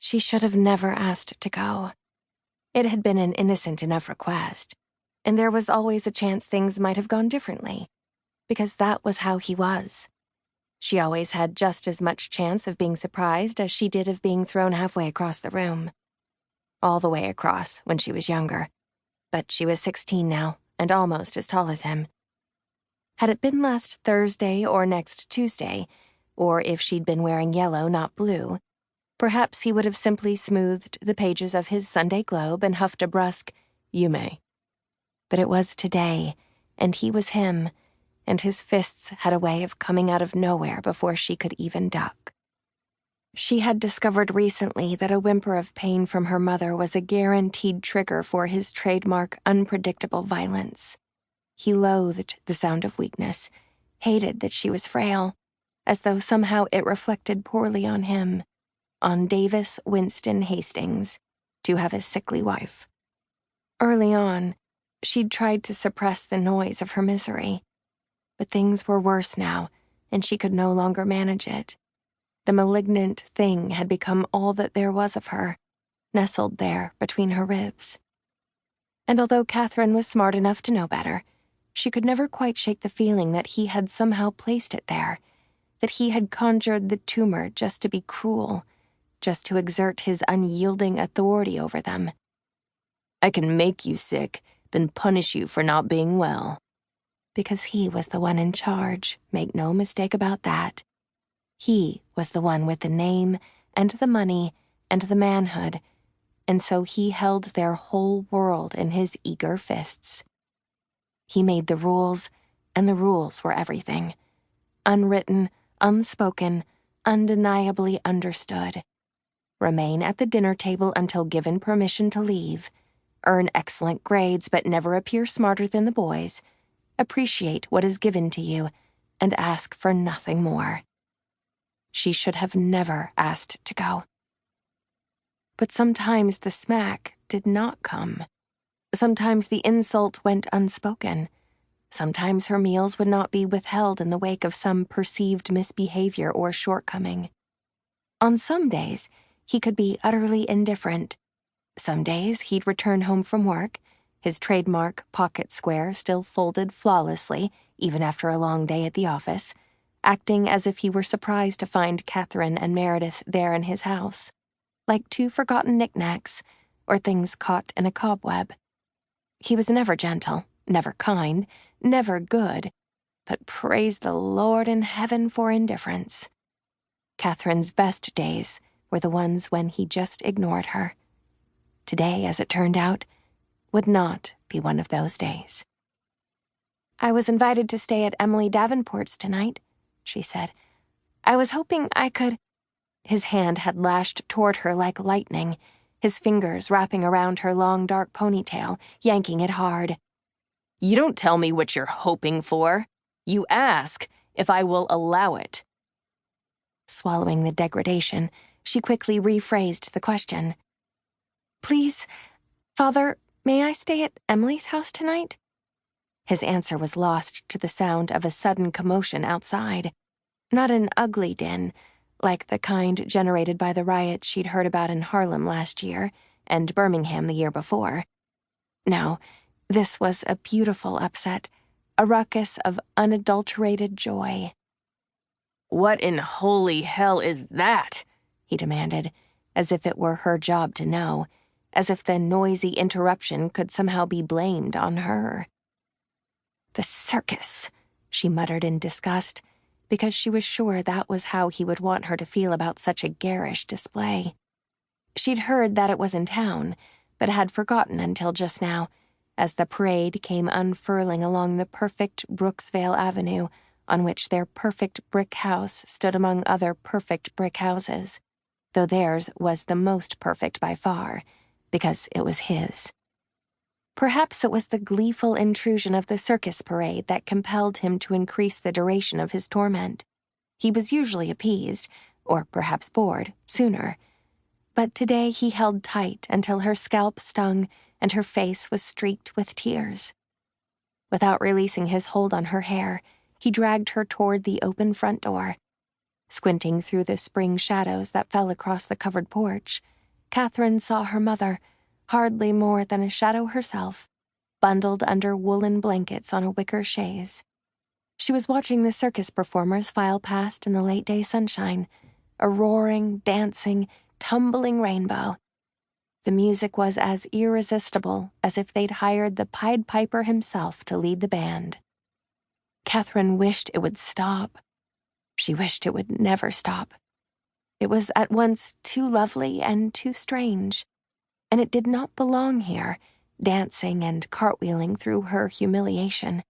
She should have never asked to go. It had been an innocent enough request, and there was always a chance things might have gone differently, because that was how he was. She always had just as much chance of being surprised as she did of being thrown halfway across the room. All the way across when she was younger, but she was 16 now and almost as tall as him. Had it been last Thursday or next Tuesday, or if she'd been wearing yellow, not blue, perhaps he would have simply smoothed the pages of his Sunday Globe and huffed a brusque, "You may." But it was today, and he was him, and his fists had a way of coming out of nowhere before she could even duck. She had discovered recently that a whimper of pain from her mother was a guaranteed trigger for his trademark unpredictable violence. He loathed the sound of weakness, hated that she was frail, as though somehow it reflected poorly on him, on Davis Winston Hastings, to have a sickly wife. Early on, she'd tried to suppress the noise of her misery, but things were worse now, and she could no longer manage it. The malignant thing had become all that there was of her, nestled there between her ribs. And although Catherine was smart enough to know better, she could never quite shake the feeling that he had somehow placed it there, that he had conjured the tumor just to be cruel, just to exert his unyielding authority over them. "I can make you sick, then punish you for not being well." Because he was the one in charge, make no mistake about that. He was the one with the name and the money and the manhood, and so he held their whole world in his eager fists. He made the rules, and the rules were everything. Unwritten, unspoken, undeniably understood. Remain at the dinner table until given permission to leave. Earn excellent grades but never appear smarter than the boys. Appreciate what is given to you, and ask for nothing more. She should have never asked to go. But sometimes the smack did not come. Sometimes the insult went unspoken. Sometimes her meals would not be withheld in the wake of some perceived misbehavior or shortcoming. On some days, he could be utterly indifferent. Some days he'd return home from work, his trademark pocket square still folded flawlessly, even after a long day at the office, acting as if he were surprised to find Catherine and Meredith there in his house, like two forgotten knickknacks or things caught in a cobweb. He was never gentle, never kind, never good, but praise the Lord in heaven for indifference. Catherine's best days were the ones when he just ignored her. Today, as it turned out, would not be one of those days. "I was invited to stay at Emily Davenport's tonight," she said. "I was hoping I could—" His hand had lashed toward her like lightning, his fingers wrapping around her long dark ponytail, yanking it hard. "You don't tell me what you're hoping for. You ask if I will allow it." Swallowing the degradation, she quickly rephrased the question. "Please, Father, may I stay at Emily's house tonight?" His answer was lost to the sound of a sudden commotion outside. Not an ugly din, like the kind generated by the riots she'd heard about in Harlem last year and Birmingham the year before. No, this was a beautiful upset, a ruckus of unadulterated joy. "What in holy hell is that?" he demanded, as if it were her job to know, as if the noisy interruption could somehow be blamed on her. "The circus," she muttered in disgust, because she was sure that was how he would want her to feel about such a garish display. She'd heard that it was in town, but had forgotten until just now, as the parade came unfurling along the perfect Brooksvale Avenue, on which their perfect brick house stood among other perfect brick houses, though theirs was the most perfect by far, because it was his. Perhaps it was the gleeful intrusion of the circus parade that compelled him to increase the duration of his torment. He was usually appeased, or perhaps bored, sooner. But today he held tight until her scalp stung and her face was streaked with tears. Without releasing his hold on her hair, he dragged her toward the open front door. Squinting through the spring shadows that fell across the covered porch, Catherine saw her mother, hardly more than a shadow herself, bundled under woolen blankets on a wicker chaise. She was watching the circus performers file past in the late-day sunshine, a roaring, dancing, tumbling rainbow. The music was as irresistible as if they'd hired the Pied Piper himself to lead the band. Catherine wished it would stop. She wished it would never stop. It was at once too lovely and too strange, and it did not belong here, dancing and cartwheeling through her humiliation.